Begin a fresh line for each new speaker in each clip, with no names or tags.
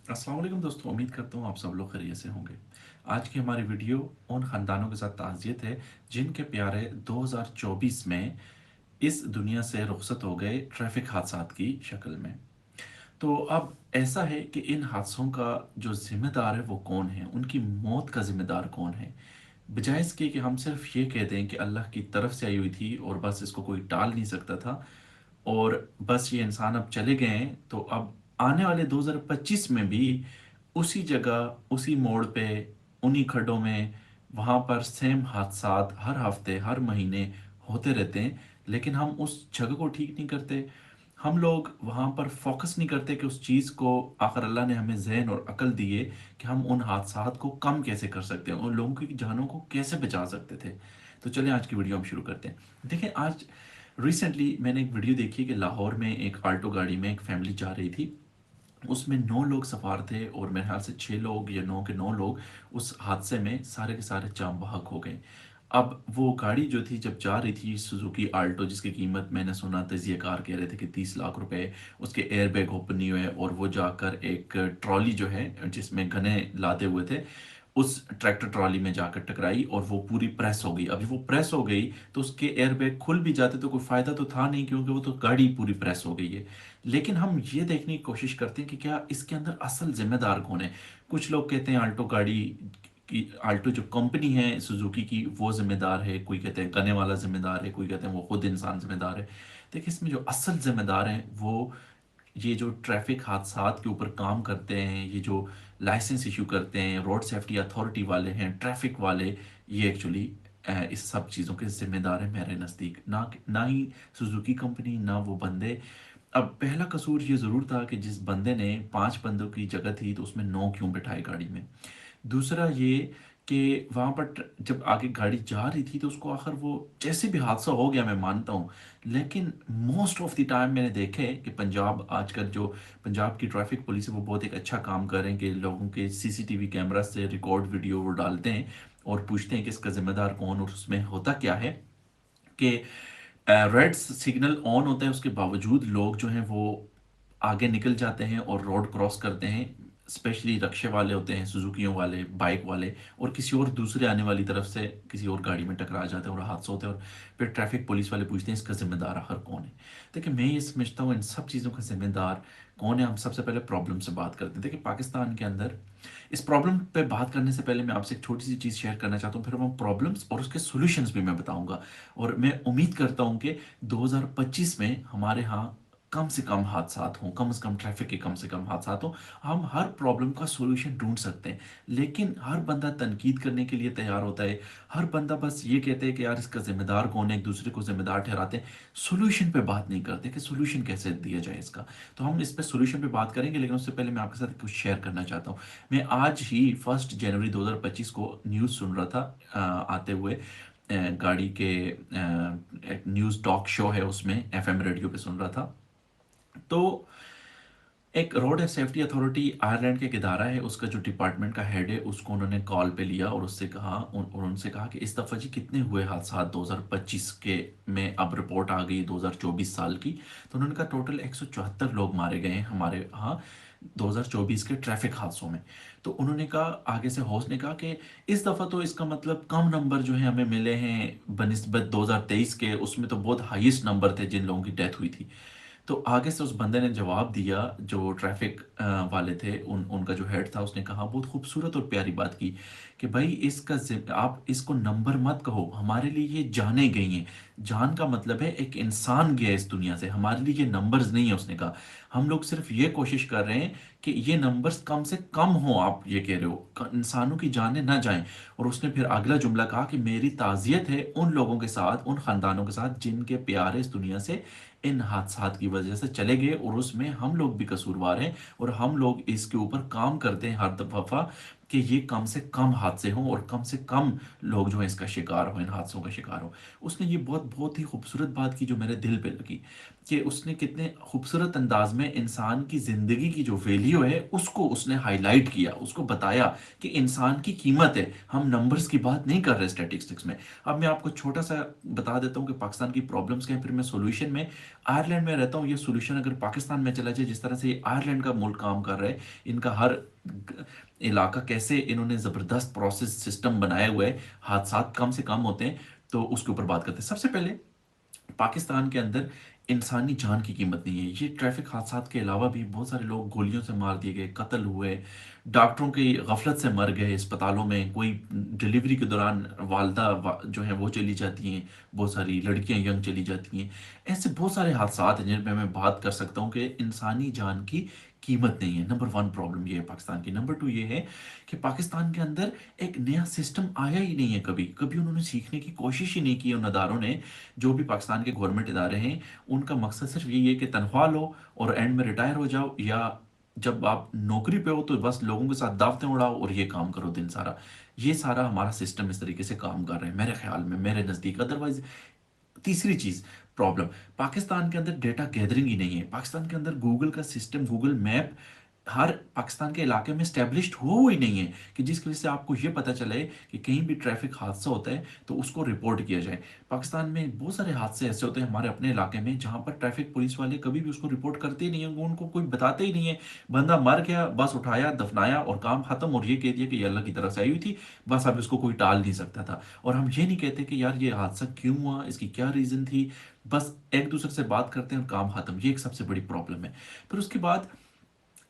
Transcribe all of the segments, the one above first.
अस्सलाम वालेकुम दोस्तों, उम्मीद करता हूँ आप सब लोग खैरियत से होंगे। आज की हमारी वीडियो उन ख़ानदानों के साथ ताज़ियत है जिनके प्यारे 2024 में इस दुनिया से रुखसत हो गए ट्रैफिक हादसात की शक्ल में। तो अब ऐसा है कि इन हादसों का जो ज़िम्मेदार है वो कौन है? उनकी मौत का ज़िम्मेदार कौन है? बजाय इसके कि हम सिर्फ ये कह दें कि अल्लाह की तरफ से आई हुई थी और बस इसको कोई टाल नहीं सकता था और बस ये इंसान अब चले गए हैं, तो अब आने वाले 2025 में भी उसी जगह, उसी मोड़ पे, उन्हीं खड्डों में, वहाँ पर सेम हादसात हर हफ्ते, हर महीने होते रहते हैं, लेकिन हम उस जगह को ठीक नहीं करते। हम लोग वहाँ पर फोकस नहीं करते कि उस चीज़ को आखिर अल्लाह ने हमें ज़हन और अकल दी है कि हम उन हादसात को कम कैसे कर सकते हैं, उन लोगों की जानों को कैसे बचा सकते थे। तो चलिए आज की वीडियो हम शुरू करते हैं। देखिए, आज रिसेंटली मैंने एक वीडियो देखी कि लाहौर में एक आल्टो गाड़ी में एक फैमिली जा रही थी। उसमें 9 लोग सवार थे और मेरे ख्याल से 6 लोग या 9 के 9 लोग उस हादसे में सारे के सारे जाम बहक हो गए। अब वो गाड़ी जो थी जब जा रही थी सुजुकी आल्टो, जिसकी कीमत मैंने सुना तजिए कार कह रहे थे कि 30 लाख रुपए, उसके एयरबैग ओपन नहीं हुए और वो जाकर एक ट्रॉली जो है जिसमें गन्ने लादे हुए थे, उस ट्रैक्टर ट्रॉली में जाकर टकराई और वो पूरी प्रेस हो गई। अभी वो प्रेस हो गई तो उसके एयरबैग खुल भी जाते तो कोई फायदा तो था नहीं, क्योंकि वो तो गाड़ी पूरी प्रेस हो गई है। लेकिन हम ये देखने की कोशिश करते हैं कि क्या इसके अंदर असल जिम्मेदार कौन है। कुछ लोग कहते हैं आल्टो गाड़ी की, आल्टो जो कंपनी है सुजुकी की वो जिम्मेदार है, कोई कहते हैं गने वाला जिम्मेदार है, कोई कहते हैं वो खुद इंसान जिम्मेदार है। देखिए, इसमें जो असल जिम्मेदार हैं वो ये जो ट्रैफिक हादसात के ऊपर काम करते हैं, ये जो लाइसेंस इशू करते हैं, रोड सेफ्टी अथॉरिटी वाले हैं, ट्रैफिक वाले, ये एक्चुअली इस सब चीज़ों के जिम्मेदार हैं मेरे नज़दीक, ना ना ही सुजुकी कंपनी, ना वो बंदे। अब पहला कसूर ये ज़रूर था कि जिस बंदे ने 5 बंदों की जगह थी तो उसमें 9 क्यों बिठाए गाड़ी में। दूसरा ये कि वहाँ पर जब आगे गाड़ी जा रही थी तो उसको आखिर वो जैसे भी हादसा हो गया, मैं मानता हूँ, लेकिन मोस्ट ऑफ द टाइम मैंने देखे है कि पंजाब आजकल जो पंजाब की ट्रैफिक पुलिस है वो बहुत एक अच्छा काम कर रहे हैं कि लोगों के सीसीटीवी कैमरा से रिकॉर्ड वीडियो वो डालते हैं और पूछते हैं कि इसका जिम्मेदार कौन। और उसमें होता क्या है कि रेड सिग्नल ऑन होता है, उसके बावजूद लोग जो हैं वो आगे निकल जाते हैं और रोड क्रॉस करते हैं। स्पेशली रक्शे वाले होते हैं, सुजुकियों वाले, बाइक वाले, और किसी और दूसरे आने वाली तरफ से किसी और गाड़ी में टकरा जाते हैं और हादसा होते हैं। और फिर ट्रैफिक पुलिस वाले पूछते हैं इसका जिम्मेदार आखिर कौन है। देखिए, मैं ये समझता हूँ इन सब चीज़ों का जिम्मेदार कौन है। हम सबसे पहले प्रॉब्लम से बात करते हैं। देखिए, पाकिस्तान के अंदर इस प्रॉब्लम पे बात करने से पहले मैं आपसे एक छोटी सी चीज़ शेयर करना चाहता हूँ, फिर हम प्रॉब्लम्स और उसके सॉल्यूशंस भी मैं बताऊंगा। और मैं उम्मीद करता हूँ कि 2025 में हमारे यहाँ कम से कम हादसात हों, कम से कम ट्रैफिक के कम से कम हादसात हों। हम हर प्रॉब्लम का सॉल्यूशन ढूंढ सकते हैं, लेकिन हर बंदा तनकीद करने के लिए तैयार होता है। हर बंदा बस ये कहते हैं कि यार इसका जिम्मेदार कौन है, एक दूसरे को जिम्मेदार ठहराते हैं। सॉल्यूशन पे बात नहीं करते कि सॉल्यूशन कैसे दिया जाए इसका। तो हम इस पे सॉल्यूशन पे बात करेंगे, लेकिन उससे पहले मैं आपके साथ कुछ शेयर करना चाहता हूँ। मैं आज ही 1 जनवरी 2025 को न्यूज़ सुन रहा था आते हुए, गाड़ी के एक न्यूज़ टॉक शो है उसमें, एफएम रेडियो पे सुन रहा था। तो एक रोड सेफ्टी अथॉरिटी आयरलैंड का एक इदारा है, उसका जो डिपार्टमेंट का हेड है उसको उन्होंने कॉल पे लिया और उससे कहा, और उनसे कहा कि इस दफ़ा जी कितने हुए हादसा 2025 के में, अब रिपोर्ट आ गई 2024 साल की। तो उन्होंने कहा टोटल 174 लोग मारे गए हैं हमारे यहाँ 2024 के ट्रैफिक हादसों में। तो उन्होंने कहा, आगे से होस्ट ने कहा कि इस दफ़ा तो इसका मतलब कम नंबर जो है हमें मिले हैं बनिस्बत 2023 के, उसमें तो बहुत हाईएस्ट नंबर थे जिन लोगों की डेथ हुई थी। तो आगे से उस बंदे ने जवाब दिया, जो ट्रैफिक वाले थे, उनका जो हेड था, उसने कहा बहुत खूबसूरत और प्यारी बात की कि भाई इसका आप इसको नंबर मत कहो, हमारे लिए ये जाने गई हैं। जान का मतलब है एक इंसान गया इस दुनिया से, हमारे लिए ये नंबर्स नहीं है। उसने कहा हम लोग सिर्फ ये कोशिश कर रहे हैं कि ये नंबर्स कम से कम हो, आप ये कह रहे हो इंसानों की जानें ना जाएं। और उसने फिर अगला जुमला कहा कि मेरी ताज़ियत है उन लोगों के साथ, उन खानदानों के साथ जिनके प्यारे इस दुनिया से इन हादसात की वजह से चले गए, और उसमें हम लोग भी कसूरवार हैं। और हम लोग इसके ऊपर काम करते हैं हर दफा कि ये कम से कम हादसे हों और कम से कम लोग जो है इसका शिकार हो, इन हादसों का शिकार हो। उसने ये बहुत बहुत ही खूबसूरत बात की जो मेरे दिल पे लगी। कि उसने कितने खूबसूरत अंदाज में इंसान की ज़िंदगी की जो वैल्यू है उसको उसने हाईलाइट किया, उसको बताया कि इंसान की कीमत है। हम नंबर्स की बात नहीं कर रहे स्टैटिस्टिक्स में। अब मैं आपको छोटा सा बता देता हूँ कि पाकिस्तान की प्रॉब्लम्स क्या हैं, फिर मैं सॉल्यूशन में आयरलैंड में रहता हूँ। ये सॉल्यूशन अगर पाकिस्तान में चला जाए, जिस तरह से ये आयरलैंड का मुल्क काम कर रहा है, इनका हर इलाका कैसे इन्होंने ज़बरदस्त प्रोसेस सिस्टम बनाए हुए है, हादसा कम से कम होते हैं, तो उसके ऊपर बात करते हैं। सबसे पहले पाकिस्तान के अंदर इंसानी जान की कीमत नहीं है। ये ट्रैफिक हादसात के अलावा भी बहुत सारे लोग गोलियों से मार दिए गए, कत्ल हुए, डॉक्टरों की गफलत से मर गए अस्पतालों में। कोई डिलीवरी के दौरान जो है वो चली जाती हैं, बहुत सारी लड़कियां यंग चली जाती हैं। ऐसे बहुत सारे हादसात हैं जिनमें मैं बात कर सकता हूँ कि इंसानी जान की कीमत नहीं है। नंबर वन प्रॉब्लम ये है पाकिस्तान की। नंबर टू ये है कि पाकिस्तान के अंदर एक नया सिस्टम आया ही नहीं है। कभी कभी उन्होंने सीखने की कोशिश ही नहीं की उन अदारों ने। जो भी पाकिस्तान के गवर्नमेंट इदारे हैं, उनका मकसद सिर्फ यही है कि तनख्वाह लो और एंड में रिटायर हो जाओ, या जब आप नौकरी पे हो तो बस लोगों के साथ दावतें उड़ाओ और ये काम करो दिन सारा। ये सारा हमारा सिस्टम इस तरीके से काम कर रहे हैं मेरे ख्याल में, मेरे नज़दीक। अदरवाइज तीसरी चीज प्रॉब्लम, पाकिस्तान के अंदर डेटा गैदरिंग ही नहीं है। पाकिस्तान के अंदर गूगल का सिस्टम, गूगल मैप हर पाकिस्तान के इलाके में स्टैब्लिश्ड हुआ ही नहीं है कि जिसकी वजह से आपको ये पता चले कि कहीं भी ट्रैफिक हादसा होता है तो उसको रिपोर्ट किया जाए। पाकिस्तान में बहुत सारे हादसे ऐसे होते हैं हमारे अपने इलाके में जहां पर ट्रैफिक पुलिस वाले कभी भी उसको रिपोर्ट करते ही नहीं है, वो उनको कोई बताते ही नहीं है। बंदा मर गया, बस उठाया, दफनाया और काम खत्म, और ये कह दिया कि ये अल्लाह की तरफ से आई हुई थी, बस अब इसको कोई टाल नहीं सकता था। और हम ये नहीं कहते कि यार ये हादसा क्यों हुआ, इसकी क्या रीजन थी। बस एक दूसरे से बात करते हैं और काम खत्म। ये एक सबसे बड़ी प्रॉब्लम है। फिर उसके बाद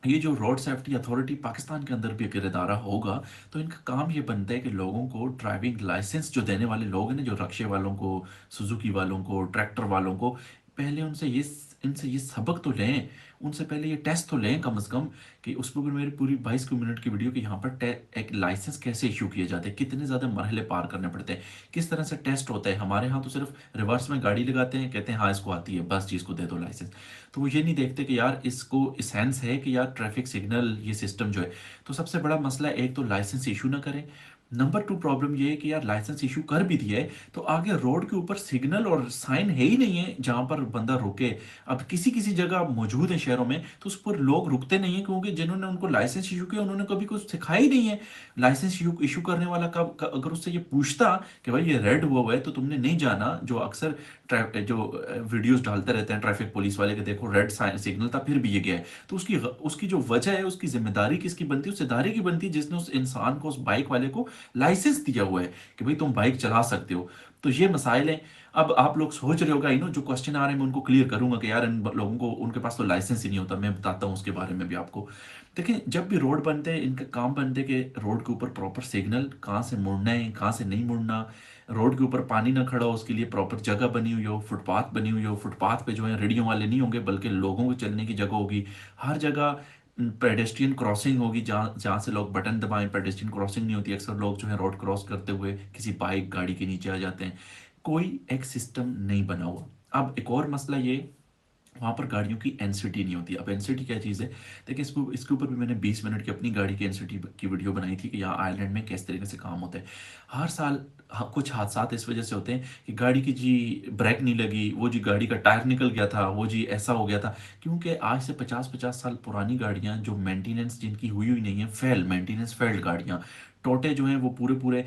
ये जो रोड सेफ्टी अथॉरिटी पाकिस्तान के अंदर भी अगर इदारा होगा, तो इनका काम ये बनता है कि लोगों को ड्राइविंग लाइसेंस जो देने वाले लोग हैं ना, जो रक्शे वालों को, सुजुकी वालों को, ट्रैक्टर वालों को, पहले उनसे ये इनसे ये सबक तो लें, उनसे पहले ये टेस्ट तो लें कम से कम। कि उस पर भी मेरी पूरी 22 मिनट की वीडियो कि यहाँ पर एक लाइसेंस कैसे इशू किए जाते हैं, कितने ज़्यादा मरहले पार करने पड़ते हैं, किस तरह से टेस्ट होता है। हमारे यहाँ तो सिर्फ रिवर्स में गाड़ी लगाते हैं, कहते हैं हाँ इसको आती है, बस चीज़ को दे दो लाइसेंस। तो वो ये नहीं देखते कि यार इसको सेंस है कि यार ट्रैफिक सिग्नल ये सिस्टम जो है। तो सबसे बड़ा मसला एक तो लाइसेंस इशू ना करें। नंबर टू प्रॉब्लम ये है कि यार लाइसेंस इशू कर भी दिया है तो आगे रोड के ऊपर सिग्नल और साइन है ही नहीं है जहां पर बंदा रुके। अब किसी किसी जगह मौजूद है शहरों में, तो उस पर लोग रुकते नहीं है क्योंकि जिन्होंने उनको लाइसेंस इशू किया उन्होंने कभी कुछ सिखाया ही नहीं है। लाइसेंस इशू करने वाला अगर उससे ये पूछता कि भाई ये रेड हुआ है तो तुमने नहीं जाना, जो अक्सर जो वीडियोस डालते रहते हैं ट्रैफिक पुलिस वाले के, देखो रेड सिग्नल था फिर भी ये गया है, तो उसकी उसकी जो वजह है, उसकी जिम्मेदारी किसकी बनती है? उस इदारे की बनती है जिसने उस इंसान को, उस बाइक वाले को लाइसेंस दिया हुआ है कि भाई तुम बाइक चला सकते हो। तो ये मसाइल हैं। अब आप लोग सोच रहे होगा, जो क्वेश्चन आ रहे हैं मैं उनको क्लियर करूंगा कि यार इन लोगों को, उनके पास तो लाइसेंस ही नहीं होता। मैं बताता हूँ उसके बारे में भी आपको। देखिए जब भी रोड बनते हैं, इनका काम बनते हैं कि रोड के ऊपर प्रॉपर सिग्नल, कहाँ से मुड़ना है कहाँ से नहीं मुड़ना, रोड के ऊपर पानी ना खड़ा हो उसके लिए प्रॉपर जगह बनी हुई हो, फुटपाथ बनी हुई हो, फुटपाथ पे जो है रेडियो वाले नहीं होंगे बल्कि लोगों के चलने की जगह होगी। हर जगह पेडेस्ट्रियन क्रॉसिंग होगी, जहाँ जहाँ से लोग बटन दबाएं। पेडेस्ट्रियन क्रॉसिंग नहीं होती, अक्सर लोग जो है रोड क्रॉस करते हुए किसी बाइक गाड़ी के नीचे आ जाते हैं। कोई एक सिस्टम नहीं बना हुआ। अब एक और मसला ये, वहाँ पर गाड़ियों की एनसीटी नहीं होती। अब एनसीटी क्या चीज़ है? देखिए इसको इसके ऊपर भी मैंने 20 मिनट की अपनी गाड़ी की एनसीटी की वीडियो बनाई थी कि यहाँ आयरलैंड में किस तरीके से काम होता है। हर साल कुछ हादसा इस वजह से होते हैं कि गाड़ी की जी ब्रेक नहीं लगी, वो जी गाड़ी का टायर निकल गया था, वो जी ऐसा हो गया था। क्योंकि आज से 50-50 साल पुरानी गाड़ियाँ जो मेंटेनेंस जिनकी हुई हुई नहीं है, मेंटेनेंस फेल्ड गाड़ियाँ, टोटे जो हैं वो पूरे पूरे।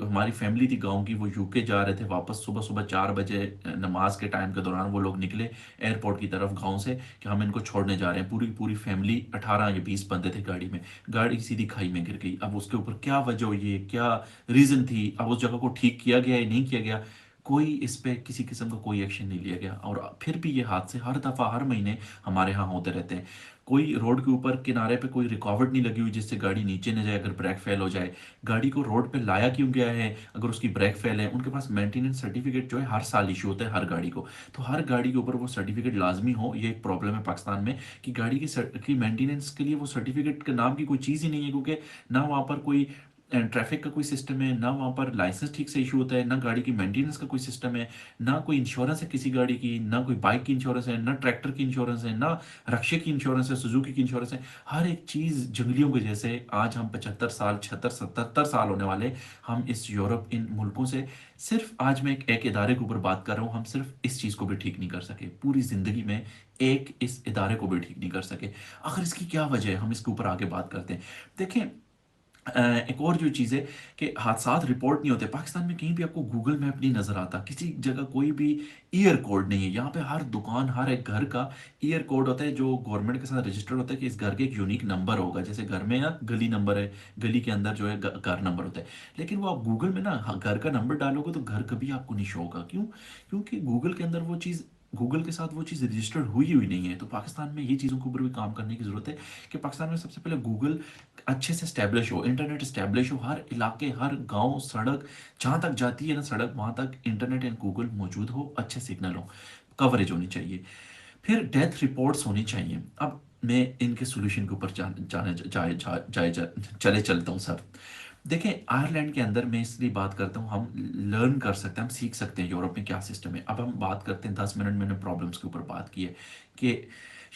हमारी फैमिली थी गांव की, वो यूके जा रहे थे वापस, सुबह सुबह 4 बजे नमाज के टाइम के दौरान वो लोग निकले एयरपोर्ट की तरफ गांव से कि हम इनको छोड़ने जा रहे हैं। पूरी पूरी फैमिली 18 या 20 बंदे थे गाड़ी में। गाड़ी सीधी खाई में गिर गई। अब उसके ऊपर क्या वजह हुई है, क्या रीजन थी, अब उस जगह को ठीक किया गया या नहीं किया गया, कोई इस पे किसी किस्म का कोई एक्शन नहीं लिया गया। और फिर भी ये हादसे हर दफा हर महीने हमारे यहाँ होते रहते हैं। कोई रोड के ऊपर किनारे पे कोई रुकावट नहीं लगी हुई जिससे गाड़ी नीचे न जाए अगर ब्रेक फेल हो जाए। गाड़ी को रोड पे लाया क्यों गया है अगर उसकी ब्रेक फेल है? उनके पास मेंटेनेंस सर्टिफिकेट जो है हर साल इशू होता है हर गाड़ी को। तो हर गाड़ी के ऊपर वो सर्टिफिकेट लाजमी हो, ये एक प्रॉब्लम है पाकिस्तान में कि गाड़ी की मेंटेनेंस के लिए वो सर्टिफिकेट के नाम की कोई चीज़ ही नहीं है, क्योंकि ना वहाँ पर कोई ट्रैफिक का कोई सिस्टम है, ना वहाँ पर लाइसेंस ठीक से इशू होता है, ना गाड़ी की मेंटेनेंस का कोई सिस्टम है, ना कोई इंश्योरेंस है किसी गाड़ी की, ना कोई बाइक की इंश्योरेंस है, ना ट्रैक्टर की इंश्योरेंस है, ना रक्षे की इंश्योरेंस है, सुजुकी की इंश्योरेंस है। हर एक चीज़ जंगलियों की जैसे आज हम 75 साल 76 77 साल होने वाले, हम इस यूरोप इन मुल्कों से सिर्फ आज मैं एक इदारे के ऊपर बात कर रहा हूँ, हम सिर्फ इस चीज़ को भी ठीक नहीं कर सके पूरी ज़िंदगी में, एक इस इदारे को भी ठीक नहीं कर सके। आखिर इसकी क्या वजह है, हम इसके ऊपर आगे बात करते हैं। देखें, एक और जो चीज़ है कि हादसात रिपोर्ट नहीं होते पाकिस्तान में, कहीं भी आपको गूगल मैप नहीं नज़र आता, किसी जगह कोई भी ईयर कोड नहीं है। यहाँ पे हर दुकान हर एक घर का ईयर कोड होता है जो गवर्नमेंट के साथ रजिस्टर्ड होता है कि इस घर के एक यूनिक नंबर होगा। जैसे घर में ना गली नंबर है, गली के अंदर जो है घर नंबर होता है। लेकिन वो आप गूगल में ना घर का नंबर डालोगे तो घर कभी आपको नहीं शो होगा। क्यों? क्योंकि गूगल के अंदर वो चीज़, गूगल के साथ वो चीज़ रजिस्टर्ड हुई हुई नहीं है। तो पाकिस्तान में ये चीज़ों के ऊपर भी काम करने की ज़रूरत है कि पाकिस्तान में सबसे पहले गूगल अच्छे से स्टैब्लिश हो, इंटरनेट स्टैब्लिश हो, हर इलाके हर गांव सड़क जहां तक जाती है ना सड़क, वहां तक इंटरनेट एंड गूगल मौजूद हो, अच्छे सिग्नल हो, कवरेज होनी चाहिए। फिर डेथ रिपोर्ट्स होनी चाहिए। अब मैं इनके सोल्यूशन के ऊपर चले चलता हूँ सर। देखें, आयरलैंड के अंदर मैं इसलिए बात करता हूँ, हम लर्न कर सकते हैं, हम सीख सकते हैं यूरोप में क्या सिस्टम है। अब हम बात करते हैं, 10 मिनट मैंने प्रॉब्लम्स के ऊपर बात की है कि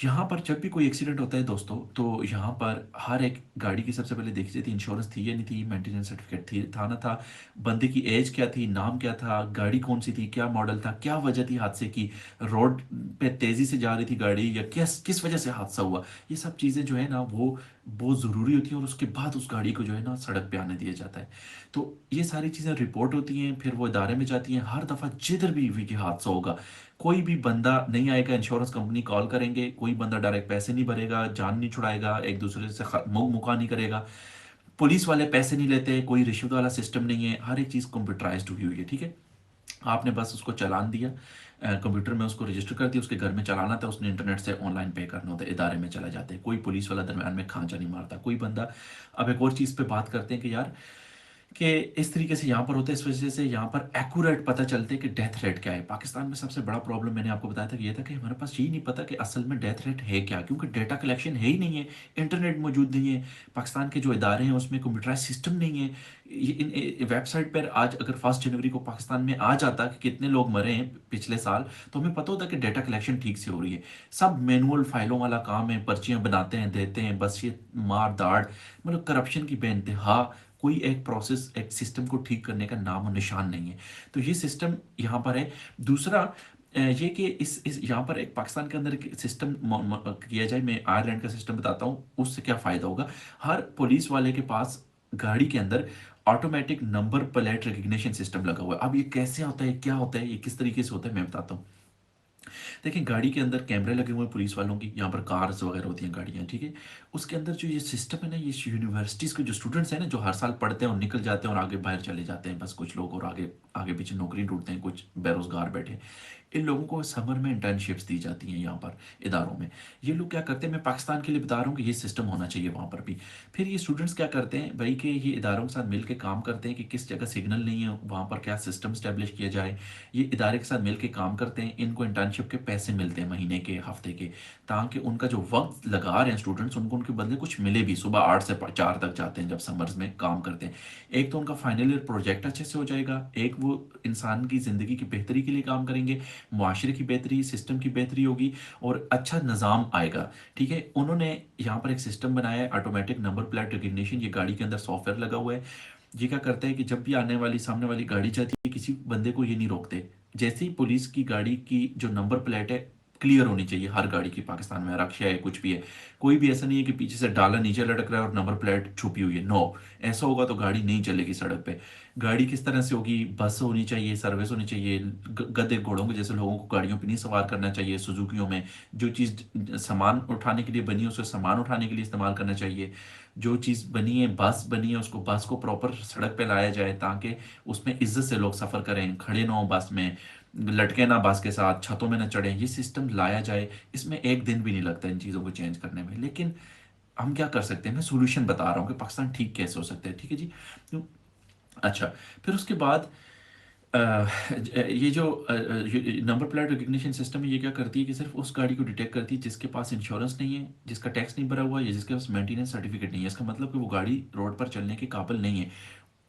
यहाँ पर जब भी कोई एक्सीडेंट होता है दोस्तों, तो यहाँ पर हर एक गाड़ी की सबसे पहले देखी जाती है इंश्योरेंस थी या नहीं थी, मेंटेनेंस सर्टिफिकेट थी था ना था, बंदे की एज क्या थी, नाम क्या था, गाड़ी कौन सी थी, क्या मॉडल था, क्या वजह थी हादसे की, रोड पे तेजी से जा रही थी गाड़ी या किस किस वजह से हादसा हुआ। ये सब चीज़ें जो है ना वो बहुत ज़रूरी होती हैं, और उसके बाद उस गाड़ी को जो है ना सड़क पे आने दिया जाता है। तो ये सारी चीज़ें रिपोर्ट होती हैं, फिर वो इदारे में जाती हैं। हर दफ़ा जिधर भी हादसा होगा, कोई भी बंदा नहीं आएगा, इंश्योरेंस कंपनी कॉल करेंगे, कोई बंदा डायरेक्ट पैसे नहीं भरेगा, जान नहीं छुड़ाएगा, एक दूसरे से मुंह मुका नहीं करेगा, पुलिस वाले पैसे नहीं लेते, कोई रिश्वत वाला सिस्टम नहीं है, हर एक चीज़ कंप्यूटराइज्ड हुई हुई है। ठीक है, आपने बस उसको चालान दिया, कंप्यूटर में उसको रजिस्टर कर दिया, उसके घर में चलाना था, उसने इंटरनेट से ऑनलाइन पे करना होता है, इदारे में चला जाते हैं, कोई पुलिस वाला दरम्यान में खांचा नहीं मारता कोई बंदा। अब एक और चीज़ पे बात करते हैं कि यार कि इस तरीके से यहाँ पर होता है, इस वजह से यहाँ पर एक्यूरेट पता चलते हैं कि डेथ रेट क्या है। पाकिस्तान में सबसे बड़ा प्रॉब्लम मैंने आपको बताया था कि ये था कि हमारे पास यही नहीं पता कि असल में डेथ रेट है क्या, क्योंकि डेटा कलेक्शन है ही नहीं है, इंटरनेट मौजूद नहीं है, पाकिस्तान के जो इदारे हैं उसमें कंप्यूटराइज सिस्टम नहीं है। ये इन वेबसाइट पर आज अगर 1 जनवरी को पाकिस्तान में आ जाता कि कितने लोग मरे हैं पिछले साल, तो हमें पता होता कि डेटा कलेक्शन ठीक से हो रही है। सब मैनुअल फाइलों वाला काम है, पर्चियां बनाते हैं देते हैं, बस ये मार दाड़, मतलब करप्शन की बेइंतहा, कोई एक प्रोसेस एक सिस्टम को ठीक करने का नाम और निशान नहीं है। तो ये सिस्टम यहाँ पर है। दूसरा ये कि इस यहाँ पर एक पाकिस्तान के अंदर सिस्टम किया जाए, मैं आयरलैंड का सिस्टम बताता हूँ उससे क्या फ़ायदा होगा। हर पुलिस वाले के पास गाड़ी के अंदर automatic number plate recognition system लगा हुआ है। अब ये कैसे होता है, क्या होता है, ये किस तरीके से होता है, मैं बताता हूँ। देखिए, गाड़ी के अंदर कैमरे लगे हुए हैं पुलिस वालों की, यहाँ पर कार्स वगैरह होती हैं गाड़ियाँ, ठीक है। उसके अंदर जो ये सिस्टम है ना, ये यूनिवर्सिटीज़ के जो स्टूडेंट्स हैं ना, जो हर साल पढ़ते हैं और निकल जाते हैं और आगे बाहर चले जाते हैं, बस कुछ लोग, और आगे आगे पीछे नौकरी ढूंढते हैं, कुछ बेरोजगार बैठे हैं। इन लोगों को समर में इंटर्नशिप्स दी जाती हैं यहाँ पर इदारों में। ये लोग क्या करते हैं, मैं पाकिस्तान के लिए बता रहा हूँ कि ये सिस्टम होना चाहिए वहाँ पर भी। फिर ये स्टूडेंट्स क्या करते हैं भाई कि ये इदारों के साथ मिलकर काम करते हैं कि किस जगह सिग्नल नहीं है वहाँ पर क्या सिस्टम स्टैब्लिश किया जाए। ये इदारे के साथ मिलकर काम करते हैं, इनको इंटर्नशिप के पैसे मिलते हैं महीने के, हफ्ते के, ताकि उनका जो वक्त लगा रहे हैं स्टूडेंट्स, उनको उनके बदले कुछ मिले भी। सुबह 8 से 4 तक जाते हैं जब समर्स में काम करते हैं। एक तो उनका फाइनल ईयर प्रोजेक्ट अच्छे से हो जाएगा, एक वो इंसान की ज़िंदगी की बेहतरी के लिए काम करेंगे, मुआशरे की बेहतरी, सिस्टम की बेहतरी होगी, और अच्छा निज़ाम आएगा। ठीक है, उन्होंने यहाँ पर एक सिस्टम बनाया है, ऑटोमेटिक नंबर प्लेट रिकग्निशन, ये गाड़ी के अंदर सॉफ्टवेयर लगा हुआ है। ये क्या करता है कि जब भी आने वाली सामने वाली गाड़ी जाती है, किसी बंदे को ये नहीं रोकते। जैसे ही पुलिस की गाड़ी की जो नंबर प्लेट है क्लियर होनी चाहिए, हर गाड़ी की, पाकिस्तान में रक्षा है कुछ भी है, कोई भी ऐसा नहीं है कि पीछे से डाला नीचे लटक रहा है और नंबर प्लेट छुपी हुई है। नो, ऐसा होगा तो गाड़ी नहीं चलेगी सड़क पे। गाड़ी किस तरह से होगी, बस होनी चाहिए, सर्विस होनी चाहिए, गधे घोड़ों के जैसे लोगों को गाड़ियों पे नहीं सवार करना चाहिए। सुजुकियों में जो चीज़ सामान उठाने के लिए बनी है उसे सामान उठाने के लिए इस्तेमाल करना चाहिए। जो चीज़ बनी है, बस बनी है, उसको बस को प्रॉपर सड़क पे लाया जाए ताकि उसमें इज्जत से लोग सफ़र करें, खड़े ना हो बस में, लटके ना बस के साथ, छतों में ना चढ़े। ये सिस्टम लाया जाए, इसमें एक दिन भी नहीं लगता इन चीज़ों को चेंज करने में। लेकिन हम क्या कर सकते हैं, मैं सोल्यूशन बता रहा हूँ कि पाकिस्तान ठीक कैसे हो सकता है। ठीक है जी। तो अच्छा, फिर उसके बाद अ, ये जो नंबर प्लेट रिकग्निशन सिस्टम है, ये क्या करती है कि सिर्फ उस गाड़ी को डिटेक्ट करती है जिसके पास इंश्योरेंस नहीं है, जिसका टैक्स नहीं भरा हुआ है, या जिसके पास मेंटेनेंस सर्टिफिकेट नहीं है। इसका मतलब कि वो गाड़ी रोड पर चलने के काबिल नहीं है।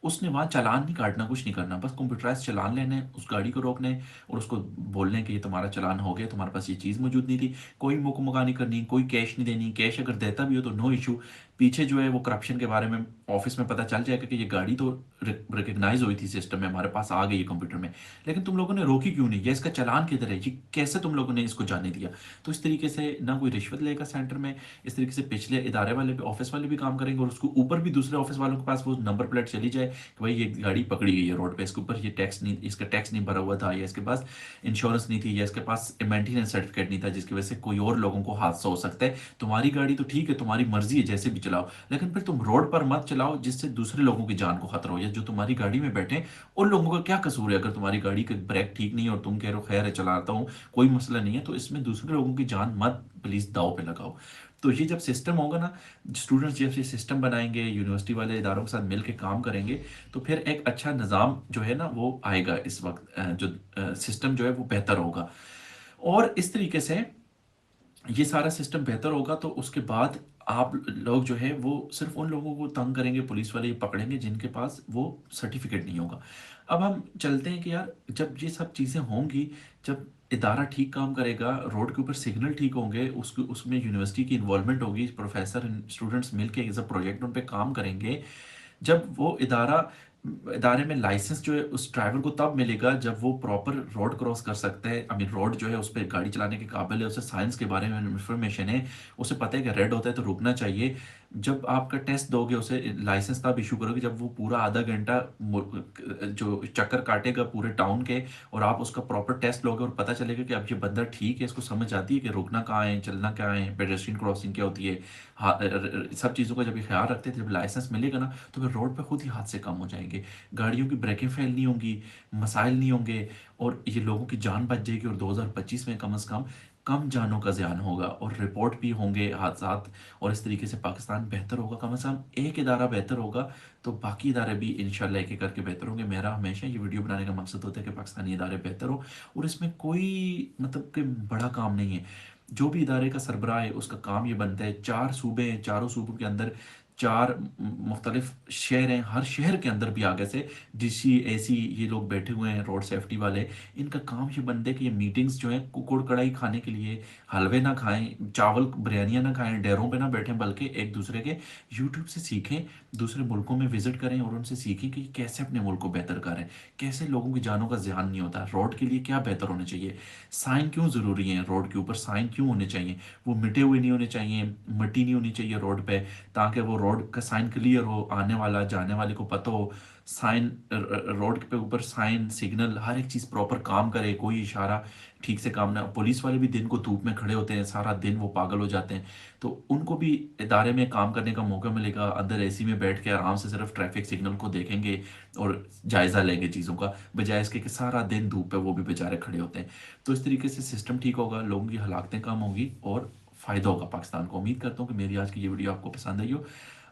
उसने वहाँ चालान नहीं काटना, कुछ नहीं करना, बस कंप्यूटराइज चालान लेने, उस गाड़ी को रोकने और उसको बोलने कि ये तुम्हारा चालान हो गया, तुम्हारे पास ये चीज़ मौजूद नहीं थी। कोई मुकमगा नहीं करनी, कोई कैश नहीं देनी। कैश अगर देता भी हो तो नो इशू। पीछे जो है वो करप्शन के बारे में ऑफिस में पता चल जाएगा कि ये गाड़ी तो रिकग्नाइज हुई थी सिस्टम में, हमारे पास आ गई है कंप्यूटर में, लेकिन तुम लोगों ने रोकी क्यों नहीं, या इसका चालान किधर है, ये कैसे तुम लोगों ने इसको जाने दिया। तो इस तरीके से ना कोई रिश्वत लेगा सेंटर में, इस तरीके से पिछले इदारे वाले भी, ऑफिस वाले भी काम करेंगे, और उसको ऊपर भी दूसरे ऑफिस वालों के पास वो नंबर प्लेट चली जाए कि भाई ये गाड़ी पकड़ी गई है रोड पे, इसके ऊपर ये टैक्स नहीं, इसका टैक्स नहीं भरा हुआ था, या इसके पास इंश्योरेंस नहीं थी, या इसके पास मेंटेनेंस सर्टिफिकेट नहीं था, जिसकी वजह से कोई और लोगों को हादसा हो सकता है। तुम्हारी गाड़ी तो ठीक है, तुम्हारी मर्जी है जैसे भी चलाओ, लेकिन फिर तुम रोड पर मत चलाओ जिससे दूसरे लोगों की जान को खतरा हो, या जो तुम्हारी गाड़ी में बैठे उन लोगों का क्या कसूर है। अगर तुम्हारी गाड़ी का ब्रेक ठीक नहीं है और तुम कह रहे हो खैर है चलाता हूँ, कोई मसला नहीं है, तो इसमें दूसरे लोगों की जान मत प्लीज दाव पे लगाओ। तो ये जब सिस्टम होगा ना, स्टूडेंट्स जब ये सिस्टम बनाएंगे, यूनिवर्सिटी वाले इदारों के साथ मिलकर काम करेंगे, तो फिर एक अच्छा निज़ाम जो है ना वो आएगा। इस वक्त जो सिस्टम जो है वो बेहतर होगा। और इस तरीके से ये सारा सिस्टम बेहतर होगा तो उसके बाद आप लोग जो है वो सिर्फ उन लोगों को तंग करेंगे, पुलिस वाले ये पकड़ेंगे जिनके पास वो सर्टिफिकेट नहीं होगा। अब हम चलते हैं कि यार जब ये सब चीज़ें होंगी, जब इदारा ठीक काम करेगा, रोड के ऊपर सिग्नल ठीक होंगे, उसको उसमें यूनिवर्सिटी की इन्वॉल्वमेंट होगी, प्रोफेसर स्टूडेंट्स मिलके जब प्रोजेक्ट उन पे काम करेंगे, जब वो इदारे में लाइसेंस जो है उस ड्राइवर को तब मिलेगा जब वो प्रॉपर रोड क्रॉस कर सकता है, आई मीन रोड जो है उस पर गाड़ी चलाने के काबिल है, उसे साइंस के बारे में इंफॉर्मेशन है, उसे पता है कि रेड होता है तो रुकना चाहिए। जब आपका टेस्ट दोगे उसे लाइसेंस तब इशू करोगे जब वो पूरा आधा घंटा जो चक्कर काटेगा पूरे टाउन के, और आप उसका प्रॉपर टेस्ट लोगे और पता चलेगा कि अब ये बंदा ठीक है, इसको समझ आती है कि रुकना कहाँ है, चलना क्या है, पेडेस्ट्रियन क्रॉसिंग क्या होती है, सब चीज़ों का जब ये ख्याल रखते हैं, जब लाइसेंस मिलेगा ना तो फिर रोड पे खुद ही हादसे कम हो जाएंगे, गाड़ियों की ब्रेकें फेल नहीं होंगी, मसाइल नहीं होंगे, और ये लोगों की जान बच जाएगी। और 2025 में कम से कम कम जानों का ज़्यान होगा और रिपोर्ट भी होंगे हादसात, और इस तरीके से पाकिस्तान बेहतर होगा। कम से कम एक इदारा बेहतर होगा तो बाकी इदारे भी इंशाल्लाह एक एक करके बेहतर होंगे। मेरा हमेशा ये वीडियो बनाने का मकसद होता है कि पाकिस्तानी इदारे बेहतर हो, और इसमें कोई मतलब कि बड़ा काम नहीं है। जो भी इदारे का सरबराह है उसका काम ये बनता है, चार सूबे हैं, चारों सूबों के अंदर चार मुख्तलिफ शहर हैं, हर शहर के अंदर भी आगे से डीसी एसी ये लोग बैठे हुए हैं, रोड सेफ्टी वाले। इनका काम ये बनता है कि ये मीटिंग्स जो है कुकुड़ कड़ाई खाने के लिए हलवे ना खाएं, चावल बिरयानियाँ ना खाएं, डेरों पे ना बैठें, बल्कि एक दूसरे के यूट्यूब से सीखें, दूसरे मुल्कों में विजिट करें और उनसे सीखें कि कैसे अपने मुल्क को बेहतर करें, कैसे लोगों की जानों का ध्यान नहीं होता, रोड के लिए क्या बेहतर होना चाहिए, साइन क्यों ज़रूरी है, रोड के ऊपर साइन क्यों होने चाहिए, वो मिटे हुए नहीं होने चाहिए, मिट्टी नहीं होनी चाहिए रोड पे, ताकि वो रोड का साइन क्लियर हो, आने वाला जाने वाले को पता हो। साइन रोड पे ऊपर साइन सिग्नल हर एक चीज़ प्रॉपर काम करे, कोई इशारा ठीक से काम ना। पुलिस वाले भी दिन को धूप में खड़े होते हैं, सारा दिन वो पागल हो जाते हैं, तो उनको भी इदारे में काम करने का मौका मिलेगा, अंदर एसी में बैठ के आराम से सिर्फ ट्रैफिक सिग्नल को देखेंगे और जायज़ा लेंगे चीज़ों का, बजाय इसके कि सारा दिन धूप पे वो भी बेचारे खड़े होते हैं। तो इस तरीके से सिस्टम ठीक होगा, लोगों की हलाकतें कम होगी और फ़ायदा होगा पाकिस्तान को। उम्मीद करता हूँ कि मेरी आज की ये वीडियो आपको पसंद आई हो।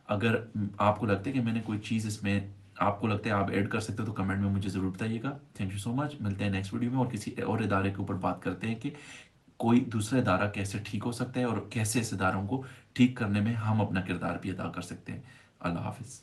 अगर आपको लगता है कि मैंने कोई चीज़ इसमें, आपको लगता है आप ऐड कर सकते हो, तो कमेंट में मुझे ज़रूर बताइएगा। Thank you so much. मिलते हैं नेक्स्ट वीडियो में और किसी और इदारे के ऊपर बात करते हैं कि कोई दूसरा इदारा कैसे ठीक हो सकता है और कैसे इस इदारों को ठीक करने में हम अपना किरदार भी अदा कर सकते हैं। अल्लाह हाफिज़।